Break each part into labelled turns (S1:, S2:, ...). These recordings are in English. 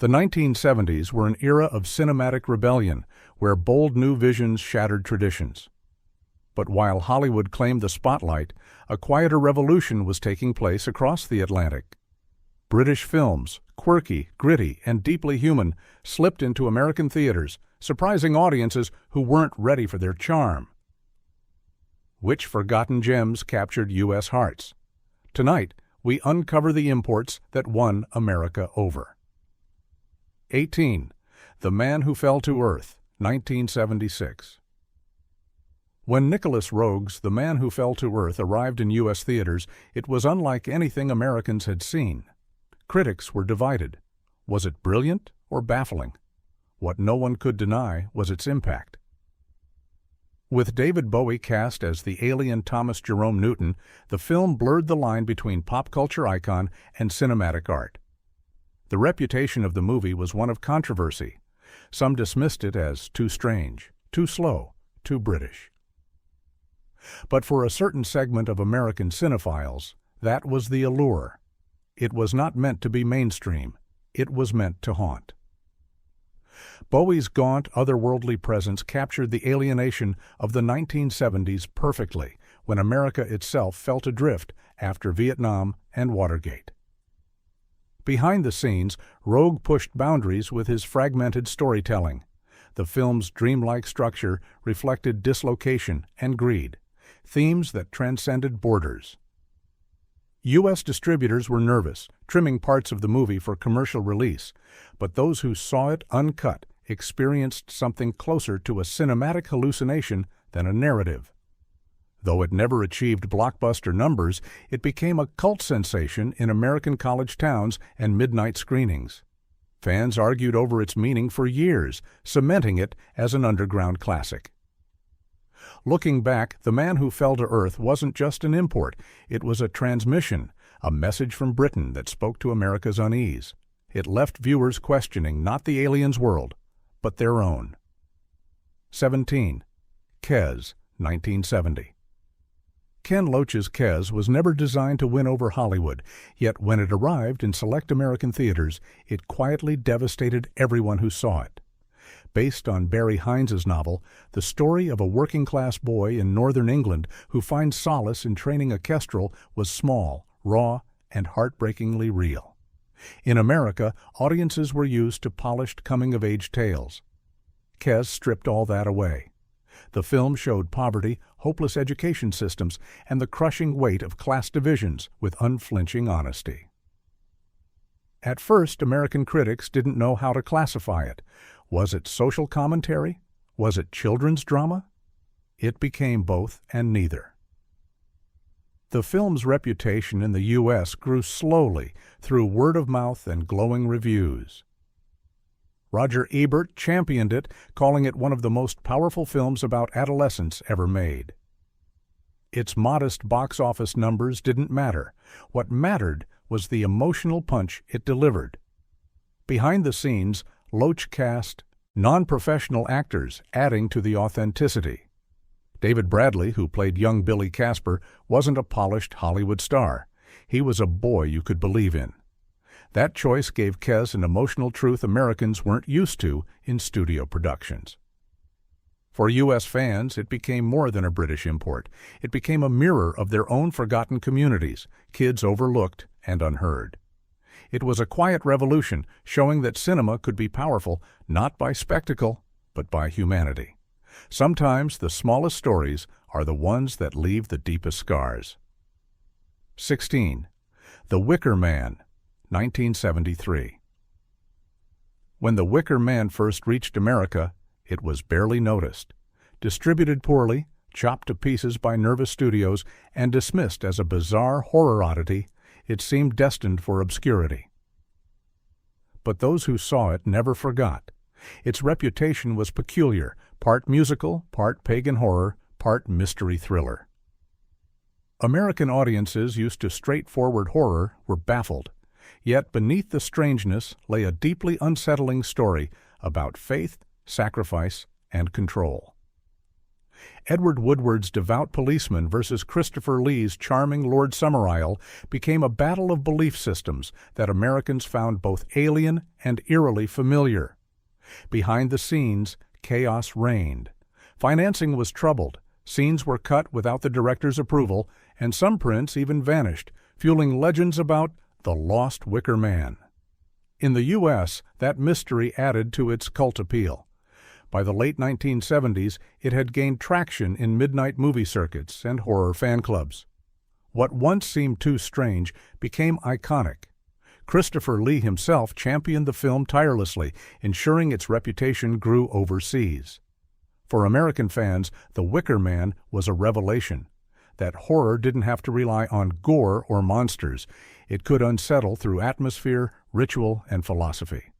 S1: The 1970s were an era of cinematic rebellion, where bold new visions shattered traditions. But while Hollywood claimed the spotlight, a quieter revolution was taking place across the Atlantic. British films, quirky, gritty, and deeply human, slipped into American theaters, surprising audiences who weren't ready for their charm. Which forgotten gems captured U.S. hearts? Tonight, we uncover the imports that won America over. 18. The Man Who Fell to Earth, 1976. When Nicholas Roeg's The Man Who Fell to Earth arrived in U.S. theaters, it was unlike anything Americans had seen. Critics were divided. Was it brilliant or baffling? What no one could deny was its impact. With David Bowie cast as the alien Thomas Jerome Newton, the film blurred the line between pop culture icon and cinematic art. The reputation of the movie was one of controversy. Some dismissed it as too strange, too slow, too British. But for a certain segment of American cinephiles, that was the allure. It was not meant to be mainstream. It was meant to haunt. Bowie's gaunt, otherworldly presence captured the alienation of the 1970s perfectly, when America itself felt adrift after Vietnam and Watergate. Behind the scenes, Roeg pushed boundaries with his fragmented storytelling. The film's dreamlike structure reflected dislocation and greed, themes that transcended borders. U.S. distributors were nervous, trimming parts of the movie for commercial release, but those who saw it uncut experienced something closer to a cinematic hallucination than a narrative. Though it never achieved blockbuster numbers, it became a cult sensation in American college towns and midnight screenings. Fans argued over its meaning for years, cementing it as an underground classic. Looking back, The Man Who Fell to Earth wasn't just an import, it was a transmission, a message from Britain that spoke to America's unease. It left viewers questioning not the aliens' world, but their own. 17. Kes, 1970. Ken Loach's Kes was never designed to win over Hollywood, yet when it arrived in select American theaters, it quietly devastated everyone who saw it. Based on Barry Hines' novel, the story of a working-class boy in northern England who finds solace in training a kestrel was small, raw, and heartbreakingly real. In America, audiences were used to polished coming-of-age tales. Kes stripped all that away. The film showed poverty, hopeless education systems, and the crushing weight of class divisions with unflinching honesty. At first, American critics didn't know how to classify it. Was it social commentary? Was it children's drama? It became both and neither. The film's reputation in the U.S. grew slowly through word of mouth and glowing reviews. Roger Ebert championed it, calling it one of the most powerful films about adolescence ever made. Its modest box office numbers didn't matter. What mattered was the emotional punch it delivered. Behind the scenes, Loach cast non-professional actors, adding to the authenticity. David Bradley, who played young Billy Casper, wasn't a polished Hollywood star. He was a boy you could believe in. That choice gave Kes an emotional truth Americans weren't used to in studio productions. For U.S. fans, it became more than a British import. It became a mirror of their own forgotten communities, kids overlooked and unheard. It was a quiet revolution, showing that cinema could be powerful not by spectacle, but by humanity. Sometimes the smallest stories are the ones that leave the deepest scars. 16. The Wicker Man, 1973. When The Wicker Man first reached America, it was barely noticed. Distributed poorly, chopped to pieces by nervous studios, and dismissed as a bizarre horror oddity, it seemed destined for obscurity. But those who saw it never forgot. Its reputation was peculiar, part musical, part pagan horror, part mystery thriller. American audiences used to straightforward horror were baffled. Yet beneath the strangeness lay a deeply unsettling story about faith, sacrifice, and control. Edward Woodward's devout policeman versus Christopher Lee's charming Lord Summerisle became a battle of belief systems that Americans found both alien and eerily familiar. Behind the scenes, chaos reigned. Financing was troubled, scenes were cut without the director's approval, and some prints even vanished, fueling legends about the lost Wicker Man. In the U.S., that mystery added to its cult appeal. By the late 1970s, it had gained traction in midnight movie circuits and horror fan clubs. What once seemed too strange became iconic. Christopher Lee himself championed the film tirelessly, ensuring its reputation grew overseas. For American fans, The Wicker Man was a revelation. That horror didn't have to rely on gore or monsters. It could unsettle through atmosphere, ritual, and philosophy.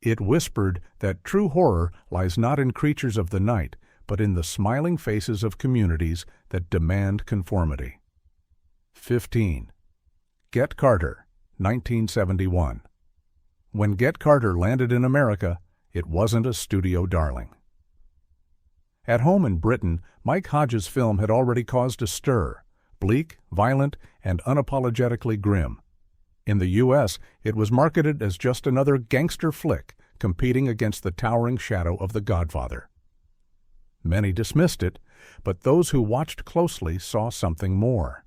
S1: It whispered that true horror lies not in creatures of the night, but in the smiling faces of communities that demand conformity. 15. Get Carter, 1971. When Get Carter landed in America, it wasn't a studio darling. At home in Britain, Mike Hodges' film had already caused a stir, bleak, violent, and unapologetically grim. In the U.S., it was marketed as just another gangster flick competing against the towering shadow of The Godfather. Many dismissed it, but those who watched closely saw something more.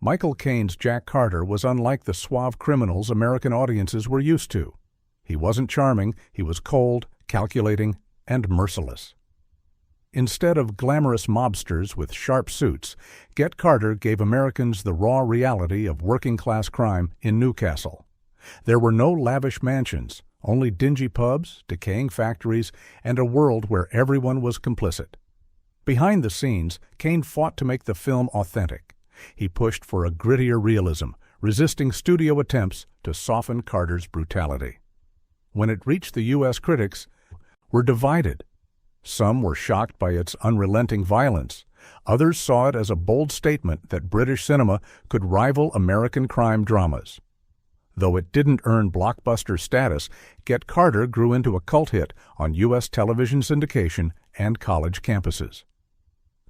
S1: Michael Caine's Jack Carter was unlike the suave criminals American audiences were used to. He wasn't charming, he was cold, calculating, and merciless. Instead of glamorous mobsters with sharp suits, Get Carter gave Americans the raw reality of working-class crime in Newcastle. There were no lavish mansions, only dingy pubs, decaying factories, and a world where everyone was complicit. Behind the scenes, Caine fought to make the film authentic. He pushed for a grittier realism, resisting studio attempts to soften Carter's brutality. When it reached the U.S., critics were divided. Some were shocked by its unrelenting violence. Others saw it as a bold statement that British cinema could rival American crime dramas. Though it didn't earn blockbuster status, Get Carter grew into a cult hit on U.S. television syndication and college campuses.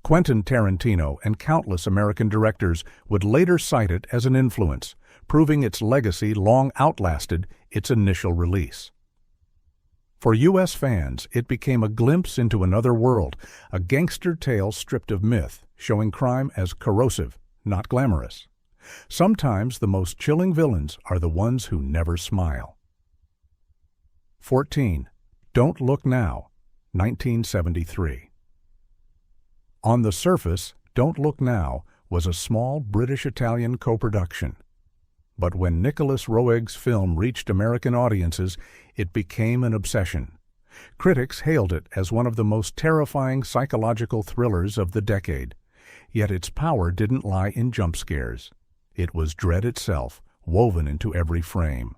S1: Quentin Tarantino and countless American directors would later cite it as an influence, proving its legacy long outlasted its initial release. For U.S. fans, it became a glimpse into another world, a gangster tale stripped of myth, showing crime as corrosive, not glamorous. Sometimes the most chilling villains are the ones who never smile. 14. Don't Look Now, 1973. On the surface, Don't Look Now was a small British-Italian co-production. But when Nicholas Roeg's film reached American audiences, it became an obsession. Critics hailed it as one of the most terrifying psychological thrillers of the decade. Yet its power didn't lie in jump scares. It was dread itself, woven into every frame.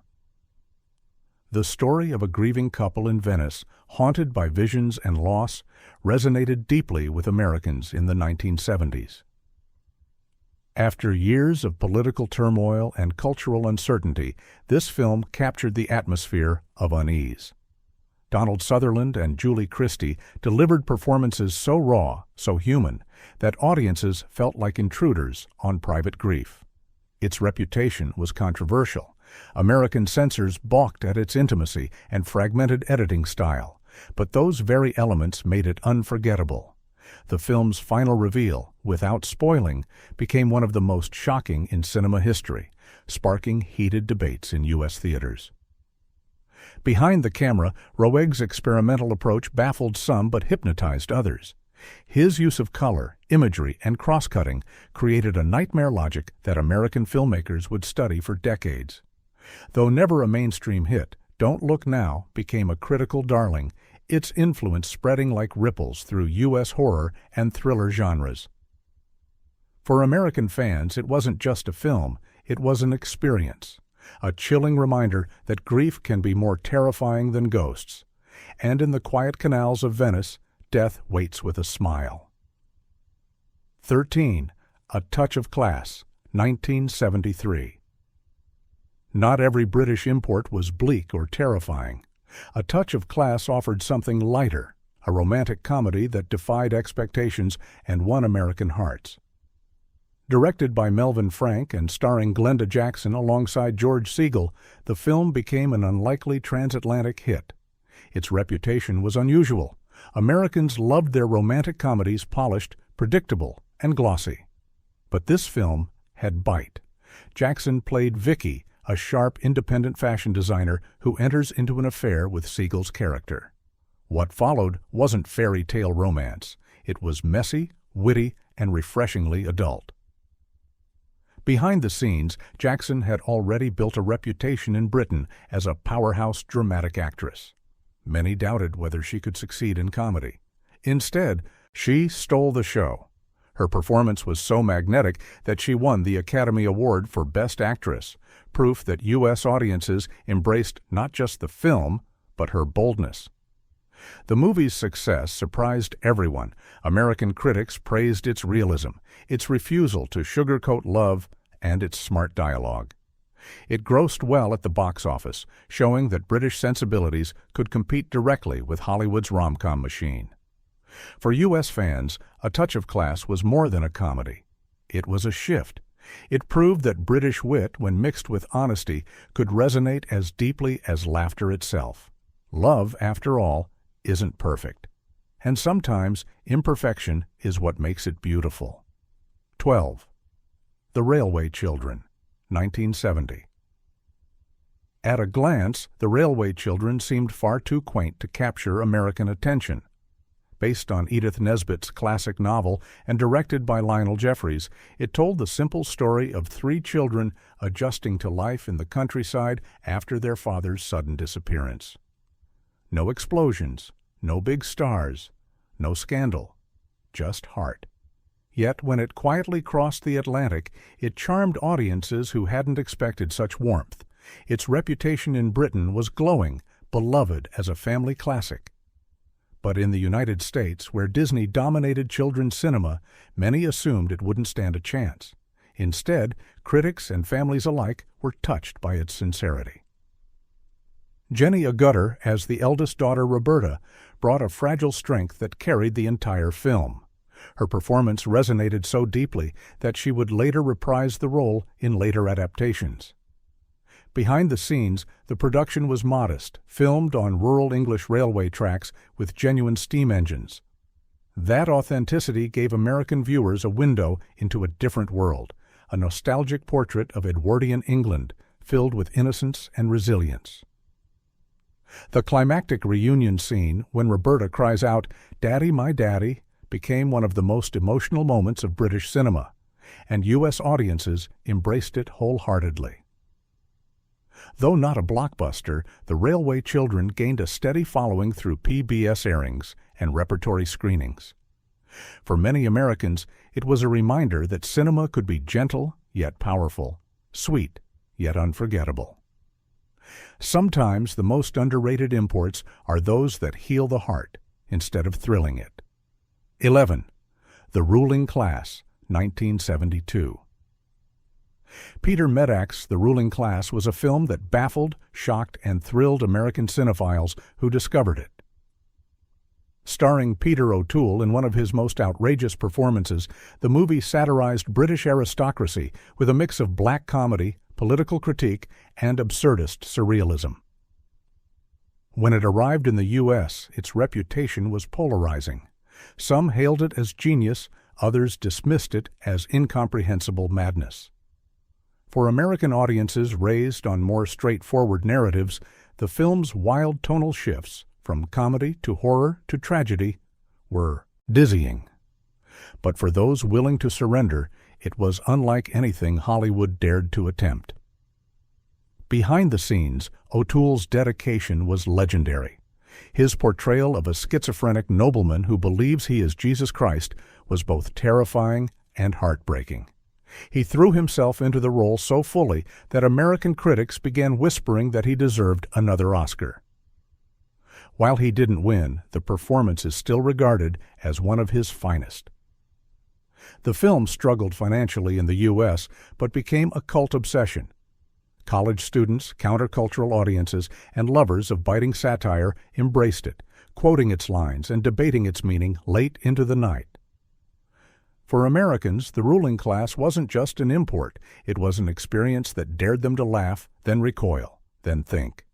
S1: The story of a grieving couple in Venice, haunted by visions and loss, resonated deeply with Americans in the 1970s. After years of political turmoil and cultural uncertainty, this film captured the atmosphere of unease. Donald Sutherland and Julie Christie delivered performances so raw, so human, that audiences felt like intruders on private grief. Its reputation was controversial. American censors balked at its intimacy and fragmented editing style, but those very elements made it unforgettable. The film's final reveal, without spoiling, became one of the most shocking in cinema history, sparking heated debates in U.S. theaters. Behind the camera, Roeg's experimental approach baffled some but hypnotized others. His use of color, imagery, and cross-cutting created a nightmare logic that American filmmakers would study for decades. Though never a mainstream hit, Don't Look Now became a critical darling, its influence spreading like ripples through U.S. horror and thriller genres. For American fans, it wasn't just a film, it was an experience, a chilling reminder that grief can be more terrifying than ghosts. And in the quiet canals of Venice, death waits with a smile. 13. A Touch of Class, 1973. Not every British import was bleak or terrifying. A Touch of Class offered something lighter, a romantic comedy that defied expectations and won American hearts. Directed by Melvin Frank and starring Glenda Jackson alongside George Segal, the film became an unlikely transatlantic hit. Its reputation was unusual. Americans loved their romantic comedies polished, predictable, and glossy. But this film had bite. Jackson played Vicky, a sharp, independent fashion designer who enters into an affair with Segal's character. What followed wasn't fairy tale romance. It was messy, witty, and refreshingly adult. Behind the scenes, Jackson had already built a reputation in Britain as a powerhouse dramatic actress. Many doubted whether she could succeed in comedy. Instead, she stole the show. Her performance was so magnetic that she won the Academy Award for Best Actress, proof that U.S. audiences embraced not just the film, but her boldness. The movie's success surprised everyone. American critics praised its realism, its refusal to sugarcoat love, and its smart dialogue. It grossed well at the box office, showing that British sensibilities could compete directly with Hollywood's rom-com machine. For U.S. fans, A Touch of Class was more than a comedy. It was a shift. It proved that British wit, when mixed with honesty, could resonate as deeply as laughter itself. Love, after all, isn't perfect. And sometimes imperfection is what makes it beautiful. 12. The Railway Children, 1970. At a glance, The Railway Children seemed far too quaint to capture American attention. Based on Edith Nesbit's classic novel and directed by Lionel Jeffries, it told the simple story of three children adjusting to life in the countryside after their father's sudden disappearance. No explosions, no big stars, no scandal, just heart. Yet when it quietly crossed the Atlantic, it charmed audiences who hadn't expected such warmth. Its reputation in Britain was glowing, beloved as a family classic. But in the United States, where Disney dominated children's cinema, many assumed it wouldn't stand a chance. Instead, critics and families alike were touched by its sincerity. Jenny Agutter, as the eldest daughter Roberta, brought a fragile strength that carried the entire film. Her performance resonated so deeply that she would later reprise the role in later adaptations. Behind the scenes, the production was modest, filmed on rural English railway tracks with genuine steam engines. That authenticity gave American viewers a window into a different world, a nostalgic portrait of Edwardian England, filled with innocence and resilience. The climactic reunion scene, when Roberta cries out, "Daddy, my daddy," became one of the most emotional moments of British cinema, and U.S. audiences embraced it wholeheartedly. Though not a blockbuster, The Railway Children gained a steady following through PBS airings and repertory screenings. For many Americans, it was a reminder that cinema could be gentle yet powerful, sweet yet unforgettable. Sometimes the most underrated imports are those that heal the heart instead of thrilling it. 11. The Ruling Class, 1972. Peter Medak's The Ruling Class was a film that baffled, shocked, and thrilled American cinephiles who discovered it. Starring Peter O'Toole in one of his most outrageous performances, the movie satirized British aristocracy with a mix of black comedy, political critique, and absurdist surrealism. When it arrived in the U.S., its reputation was polarizing. Some hailed it as genius, others dismissed it as incomprehensible madness. For American audiences raised on more straightforward narratives, the film's wild tonal shifts, from comedy to horror to tragedy, were dizzying. But for those willing to surrender, it was unlike anything Hollywood dared to attempt. Behind the scenes, O'Toole's dedication was legendary. His portrayal of a schizophrenic nobleman who believes he is Jesus Christ was both terrifying and heartbreaking. He threw himself into the role so fully that American critics began whispering that he deserved another Oscar. While he didn't win, the performance is still regarded as one of his finest. The film struggled financially in the U.S., but became a cult obsession. College students, countercultural audiences, and lovers of biting satire embraced it, quoting its lines and debating its meaning late into the night. For Americans, the ruling class wasn't just an import, it was an experience that dared them to laugh, then recoil, then think.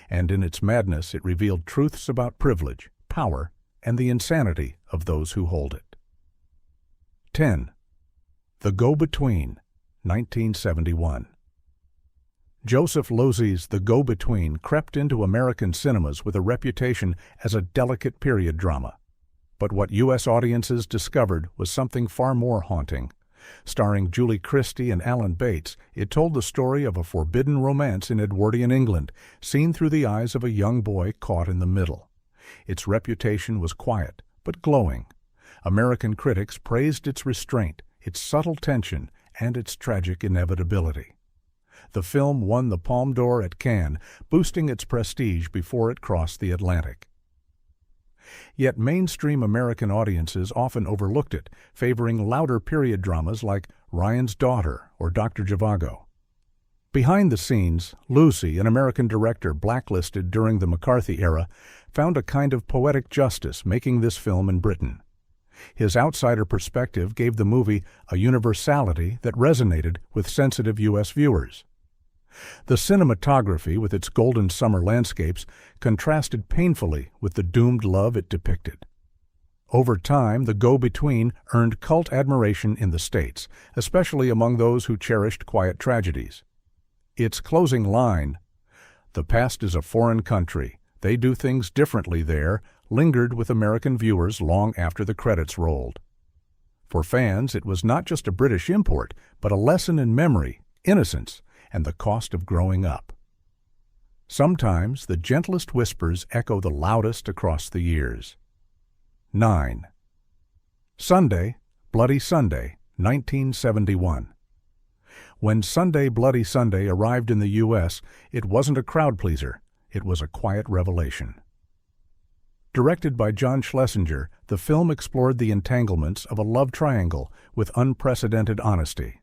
S1: And in its madness it revealed truths about privilege, power, and the insanity of those who hold it. 10. The Go-Between, 1971. Joseph Losey's The Go-Between crept into American cinemas with a reputation as a delicate period drama. But what U.S. audiences discovered was something far more haunting. Starring Julie Christie and Alan Bates, it told the story of a forbidden romance in Edwardian England, seen through the eyes of a young boy caught in the middle. Its reputation was quiet, but glowing. American critics praised its restraint, its subtle tension, and its tragic inevitability. The film won the Palme d'Or at Cannes, boosting its prestige before it crossed the Atlantic. Yet mainstream American audiences often overlooked it, favoring louder period dramas like Ryan's Daughter or Dr. Zhivago. Behind the scenes, Losey, an American director blacklisted during the McCarthy era, found a kind of poetic justice making this film in Britain. His outsider perspective gave the movie a universality that resonated with sensitive U.S. viewers. The cinematography, with its golden summer landscapes, contrasted painfully with the doomed love it depicted. Over time, The Go-Between earned cult admiration in the States, especially among those who cherished quiet tragedies. Its closing line, "The past is a foreign country. They do things differently there," lingered with American viewers long after the credits rolled. For fans, it was not just a British import, but a lesson in memory, innocence, and the cost of growing up. Sometimes the gentlest whispers echo the loudest across the years. 9. Sunday, Bloody Sunday, 1971. When Sunday, Bloody Sunday arrived in the U.S., it wasn't a crowd-pleaser, it was a quiet revelation. Directed by John Schlesinger, the film explored the entanglements of a love triangle with unprecedented honesty.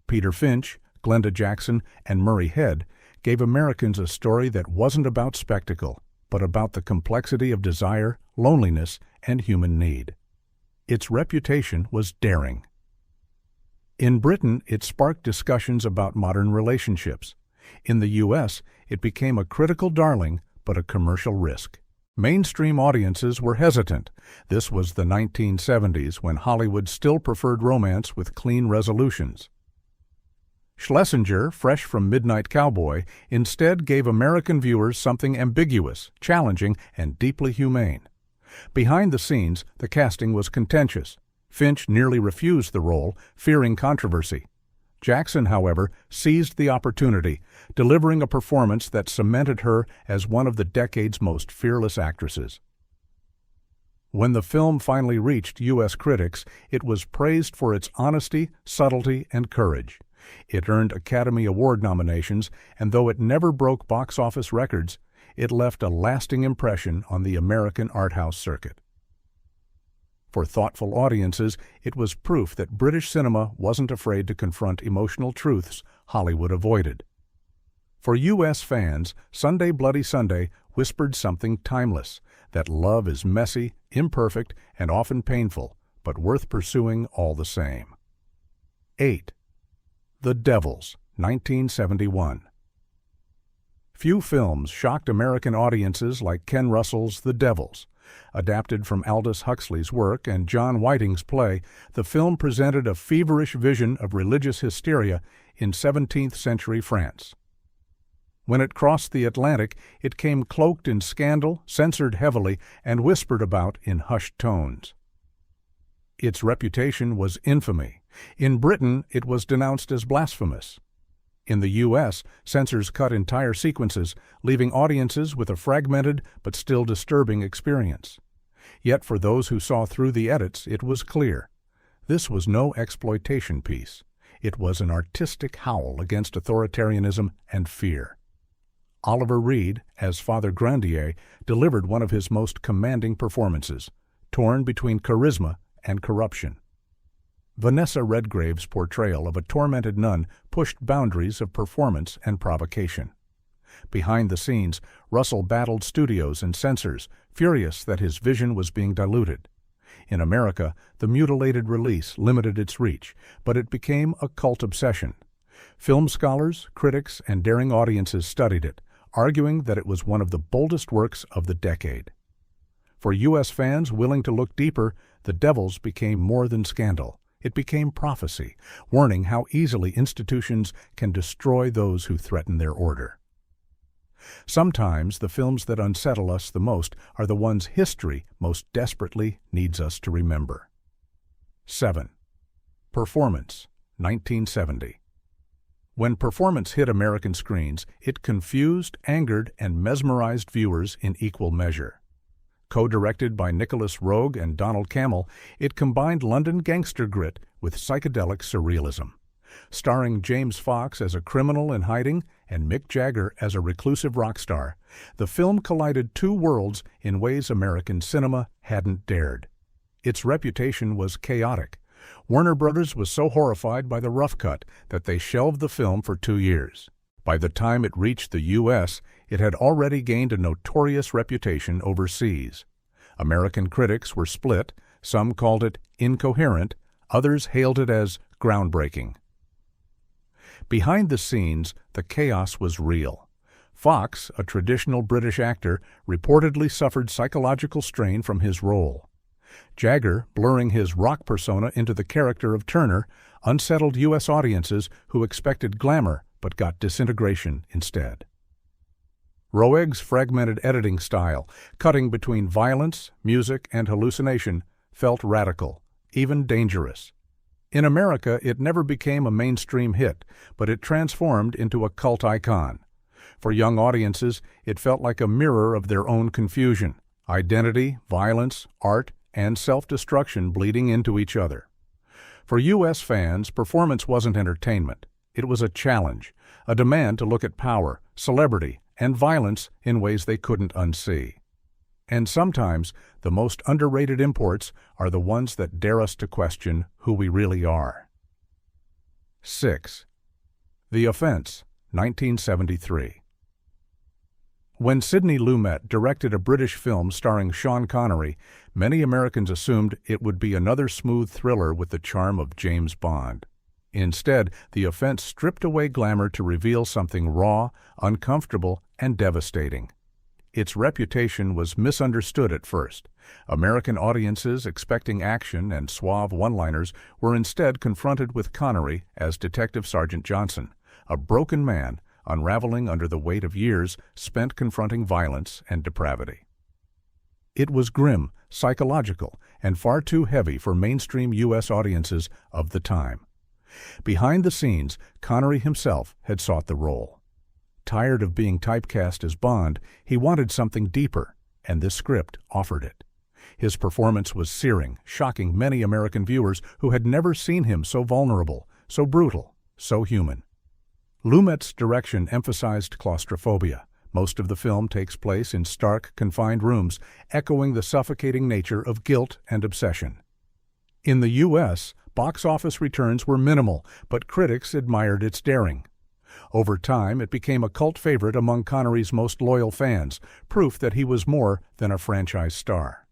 S1: Peter Finch, Glenda Jackson, and Murray Head gave Americans a story that wasn't about spectacle, but about the complexity of desire, loneliness, and human need. Its reputation was daring. In Britain, it sparked discussions about modern relationships. In the U.S., it became a critical darling, but a commercial risk. Mainstream audiences were hesitant. This was the 1970s, when Hollywood still preferred romance with clean resolutions. Schlesinger, fresh from Midnight Cowboy, instead gave American viewers something ambiguous, challenging, and deeply humane. Behind the scenes, the casting was contentious. Finch nearly refused the role, fearing controversy. Jackson, however, seized the opportunity, delivering a performance that cemented her as one of the decade's most fearless actresses. When the film finally reached U.S. critics, it was praised for its honesty, subtlety, and courage. It earned Academy Award nominations, and though it never broke box office records, it left a lasting impression on the American art house circuit. For thoughtful audiences, it was proof that British cinema wasn't afraid to confront emotional truths Hollywood avoided. For U.S. fans, Sunday Bloody Sunday whispered something timeless, that love is messy, imperfect, and often painful, but worth pursuing all the same. 8. The Devils, 1971. Few films shocked American audiences like Ken Russell's The Devils. Adapted from Aldous Huxley's work and John Whiting's play, the film presented a feverish vision of religious hysteria in 17th-century France. When it crossed the Atlantic, it came cloaked in scandal, censored heavily, and whispered about in hushed tones. Its reputation was infamy. In Britain, it was denounced as blasphemous. In the U.S., censors cut entire sequences, leaving audiences with a fragmented but still disturbing experience. Yet for those who saw through the edits, it was clear. This was no exploitation piece. It was an artistic howl against authoritarianism and fear. Oliver Reed, as Father Grandier, delivered one of his most commanding performances, torn between charisma and corruption. Vanessa Redgrave's portrayal of a tormented nun pushed boundaries of performance and provocation. Behind the scenes, Russell battled studios and censors, furious that his vision was being diluted. In America, the mutilated release limited its reach, but it became a cult obsession. Film scholars, critics, and daring audiences studied it, arguing that it was one of the boldest works of the decade. For U.S. fans willing to look deeper, The Devils became more than scandal. It became prophecy, warning how easily institutions can destroy those who threaten their order. Sometimes the films that unsettle us the most are the ones history most desperately needs us to remember. 7. Performance, 1970. When Performance hit American screens, it confused, angered, and mesmerized viewers in equal measure. Co-directed by Nicholas Roeg and Donald Cammell, it combined London gangster grit with psychedelic surrealism. Starring James Fox as a criminal in hiding and Mick Jagger as a reclusive rock star, the film collided two worlds in ways American cinema hadn't dared. Its reputation was chaotic. Warner Brothers was so horrified by the rough cut that they shelved the film for 2 years. By the time it reached the U.S., it had already gained a notorious reputation overseas. American critics were split. Some called it incoherent, others hailed it as groundbreaking. Behind the scenes, the chaos was real. Fox, a traditional British actor, reportedly suffered psychological strain from his role. Jagger, blurring his rock persona into the character of Turner, unsettled U.S. audiences who expected glamour but got disintegration instead. Roeg's fragmented editing style, cutting between violence, music, and hallucination, felt radical, even dangerous. In America, it never became a mainstream hit, but it transformed into a cult icon. For young audiences, it felt like a mirror of their own confusion, identity, violence, art, and self-destruction bleeding into each other. For U.S. fans, Performance wasn't entertainment. It was a challenge, a demand to look at power, celebrity, and violence in ways they couldn't unsee. And sometimes, the most underrated imports are the ones that dare us to question who we really are. 6. The Offense, 1973. When Sidney Lumet directed a British film starring Sean Connery, many Americans assumed it would be another smooth thriller with the charm of James Bond. Instead, The Offense stripped away glamour to reveal something raw, uncomfortable, and devastating. Its reputation was misunderstood at first. American audiences expecting action and suave one-liners were instead confronted with Connery as Detective Sergeant Johnson, a broken man unraveling under the weight of years spent confronting violence and depravity. It was grim, psychological, and far too heavy for mainstream U.S. audiences of the time. Behind the scenes, Connery himself had sought the role. Tired of being typecast as Bond, he wanted something deeper, and this script offered it. His performance was searing, shocking many American viewers who had never seen him so vulnerable, so brutal, so human. Lumet's direction emphasized claustrophobia. Most of the film takes place in stark, confined rooms, echoing the suffocating nature of guilt and obsession. In the U.S., box office returns were minimal, but critics admired its daring. Over time, it became a cult favorite among Connery's most loyal fans, proof that he was more than a franchise star.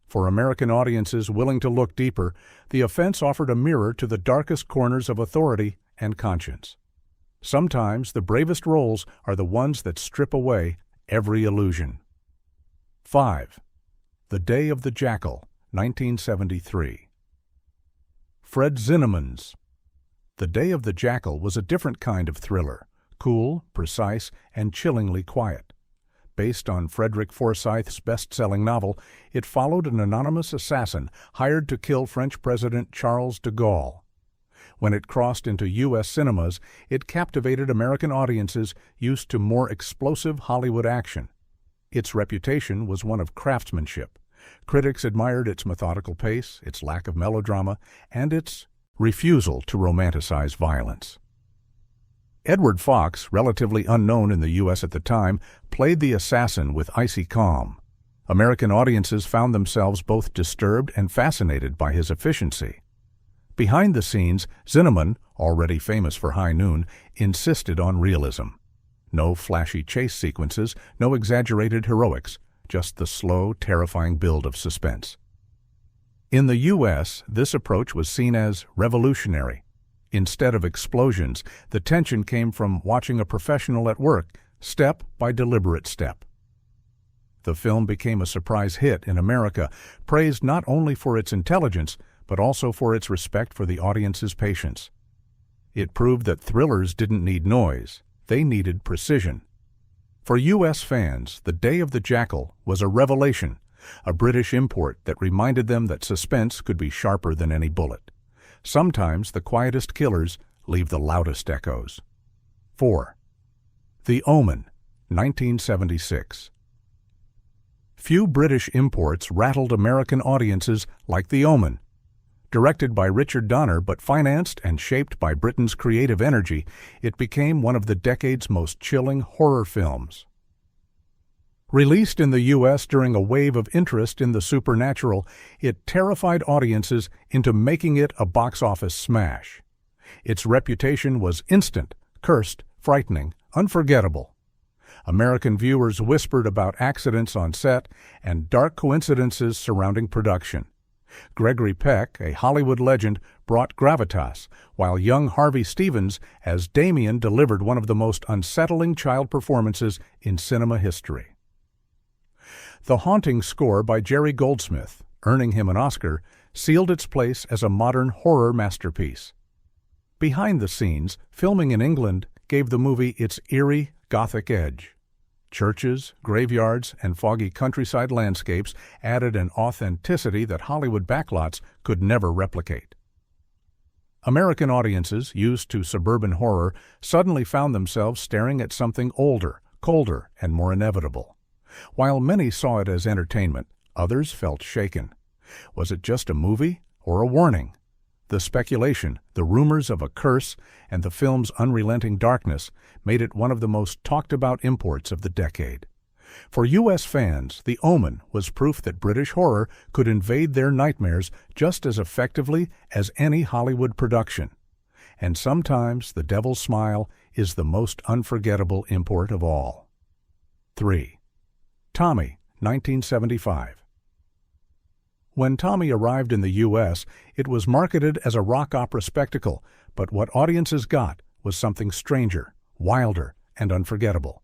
S1: For American audiences willing to look deeper, The Offense offered a mirror to the darkest corners of authority and conscience. Sometimes the bravest roles are the ones that strip away every illusion. 5. The Day of the Jackal, 1973. Fred Zinnemann's The Day of the Jackal was a different kind of thriller, cool, precise, and chillingly quiet. Based on Frederick Forsyth's best-selling novel, it followed an anonymous assassin hired to kill French President Charles de Gaulle. When it crossed into U.S. cinemas, it captivated American audiences used to more explosive Hollywood action. Its reputation was one of craftsmanship. Critics admired its methodical pace, its lack of melodrama, and its refusal to romanticize violence. Edward Fox, relatively unknown in the U.S. at the time, played the assassin with icy calm. American audiences found themselves both disturbed and fascinated by his efficiency. Behind the scenes, Zinnemann, already famous for High Noon, insisted on realism. No flashy chase sequences, no exaggerated heroics, just the slow, terrifying build of suspense. In the U.S., this approach was seen as revolutionary. Instead of explosions, the tension came from watching a professional at work, step by deliberate step. The film became a surprise hit in America, praised not only for its intelligence, but also for its respect for the audience's patience. It proved that thrillers didn't need noise, they needed precision. For U.S. fans, The Day of the Jackal was a revelation, a British import that reminded them that suspense could be sharper than any bullet. Sometimes the quietest killers leave the loudest echoes. 4. The Omen, 1976. Few British imports rattled American audiences like The Omen. Directed by Richard Donner but financed and shaped by Britain's creative energy, it became one of the decade's most chilling horror films. Released in the U.S. during a wave of interest in the supernatural, it terrified audiences into making it a box office smash. Its reputation was instant, cursed, frightening, unforgettable. American viewers whispered about accidents on set and dark coincidences surrounding production. Gregory Peck, a Hollywood legend, brought gravitas, while young Harvey Stevens as Damien delivered one of the most unsettling child performances in cinema history. The haunting score by Jerry Goldsmith, earning him an Oscar, sealed its place as a modern horror masterpiece. Behind the scenes, filming in England gave the movie its eerie, Gothic edge. Churches, graveyards, and foggy countryside landscapes added an authenticity that Hollywood backlots could never replicate. American audiences, used to suburban horror, suddenly found themselves staring at something older, colder, and more inevitable. While many saw it as entertainment, others felt shaken. Was it just a movie or a warning? The speculation, the rumors of a curse, and the film's unrelenting darkness made it one of the most talked-about imports of the decade. For U.S. fans, The Omen was proof that British horror could invade their nightmares just as effectively as any Hollywood production. And sometimes The Devil's Smile is the most unforgettable import of all. 3. Tommy, 1975. When Tommy arrived in the U.S., it was marketed as a rock opera spectacle, but what audiences got was something stranger, wilder, and unforgettable.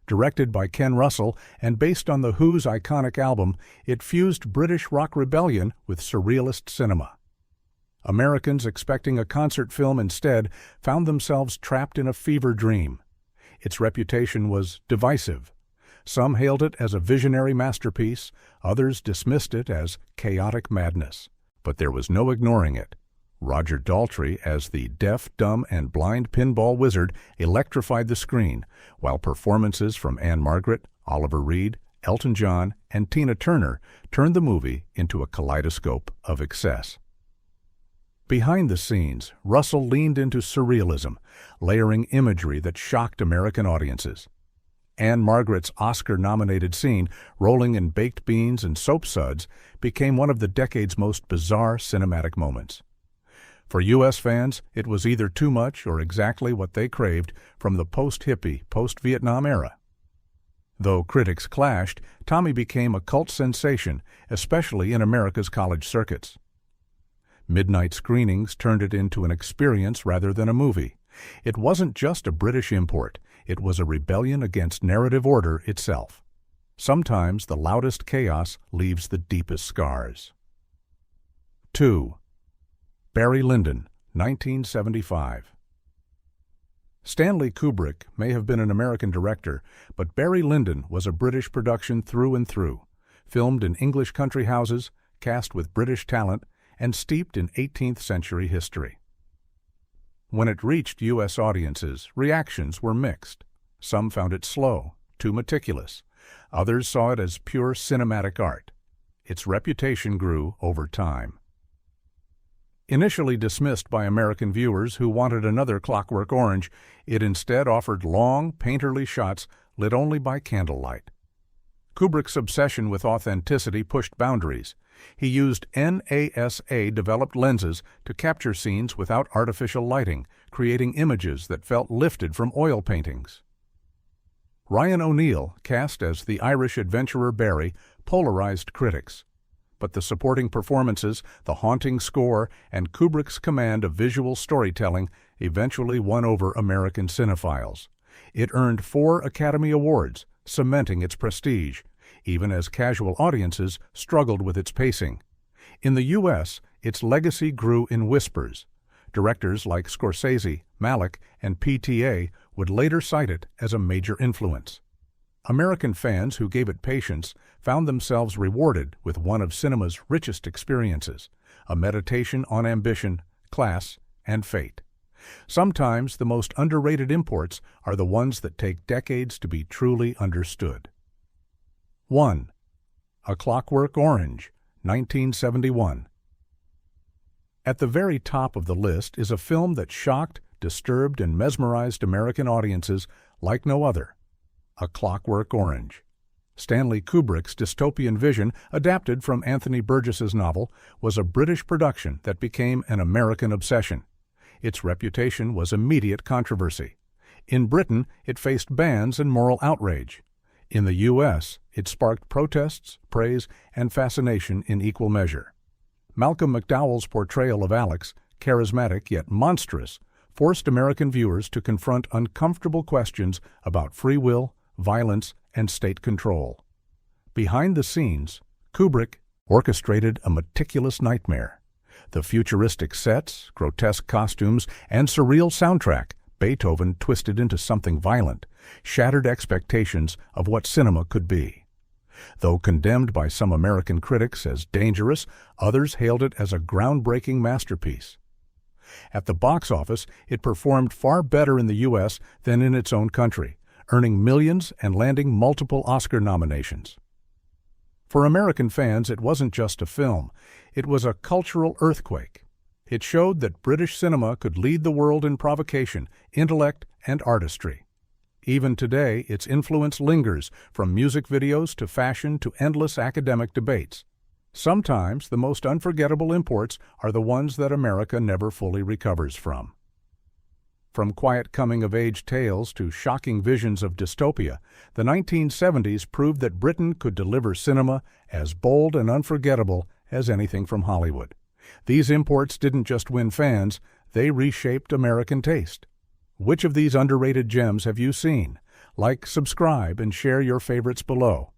S1: Directed by Ken Russell and based on The Who's iconic album, it fused British rock rebellion with surrealist cinema. Americans expecting a concert film instead found themselves trapped in a fever dream. Its reputation was divisive. Some hailed it as a visionary masterpiece, others dismissed it as chaotic madness. But there was no ignoring it. Roger Daltrey, as the deaf, dumb, and blind pinball wizard, electrified the screen, while performances from Anne Margaret, Oliver Reed, Elton John, and Tina Turner turned the movie into a kaleidoscope of excess. Behind the scenes, Russell leaned into surrealism, layering imagery that shocked American audiences. Anne Margaret's Oscar-nominated scene, rolling in baked beans and soap suds, became one of the decade's most bizarre cinematic moments. For U.S. fans, it was either too much or exactly what they craved from the post-hippie, post-Vietnam era. Though critics clashed, Tommy became a cult sensation, especially in America's college circuits. Midnight screenings turned it into an experience rather than a movie. It wasn't just a British import. It was a rebellion against narrative order itself. Sometimes the loudest chaos leaves the deepest scars. 2. Barry Lyndon, 1975. Stanley Kubrick may have been an American director, but Barry Lyndon was a British production through and through, filmed in English country houses, cast with British talent, and steeped in 18th century history. When it reached U.S. audiences, reactions were mixed. Some found it slow, too meticulous. Others saw it as pure cinematic art. Its reputation grew over time. Initially dismissed by American viewers who wanted another Clockwork Orange, it instead offered long, painterly shots lit only by candlelight. Kubrick's obsession with authenticity pushed boundaries. He used NASA-developed lenses to capture scenes without artificial lighting, creating images that felt lifted from oil paintings. Ryan O'Neill, cast as the Irish adventurer Barry, polarized critics. But the supporting performances, the haunting score, and Kubrick's command of visual storytelling eventually won over American cinephiles. It earned 4 Academy Awards, cementing its prestige, even as casual audiences struggled with its pacing. In the U.S., its legacy grew in whispers. Directors like Scorsese, Malick, and PTA would later cite it as a major influence. American fans who gave it patience found themselves rewarded with one of cinema's richest experiences, a meditation on ambition, class, and fate. Sometimes the most underrated imports are the ones that take decades to be truly understood. 1. A Clockwork Orange, 1971. At the very top of the list is a film that shocked, disturbed, and mesmerized American audiences like no other. A Clockwork Orange. Stanley Kubrick's dystopian vision, adapted from Anthony Burgess's novel, was a British production that became an American obsession. Its reputation was immediate controversy. In Britain, it faced bans and moral outrage. In the U.S., it sparked protests, praise, and fascination in equal measure. Malcolm McDowell's portrayal of Alex, charismatic yet monstrous, forced American viewers to confront uncomfortable questions about free will, violence, and state control. Behind the scenes, Kubrick orchestrated a meticulous nightmare. The futuristic sets, grotesque costumes, and surreal soundtrack Beethoven twisted into something violent, shattered expectations of what cinema could be. Though condemned by some American critics as dangerous, others hailed it as a groundbreaking masterpiece. At the box office, it performed far better in the U.S. than in its own country, earning millions and landing multiple Oscar nominations. For American fans, it wasn't just a film. It was a cultural earthquake. It showed that British cinema could lead the world in provocation, intellect, and artistry. Even today, its influence lingers, from music videos to fashion to endless academic debates. Sometimes the most unforgettable imports are the ones that America never fully recovers from. From quiet coming-of-age tales to shocking visions of dystopia, the 1970s proved that Britain could deliver cinema as bold and unforgettable as anything from Hollywood. These imports didn't just win fans, they reshaped American taste. Which of these underrated gems have you seen? Like, subscribe, and share your favorites below.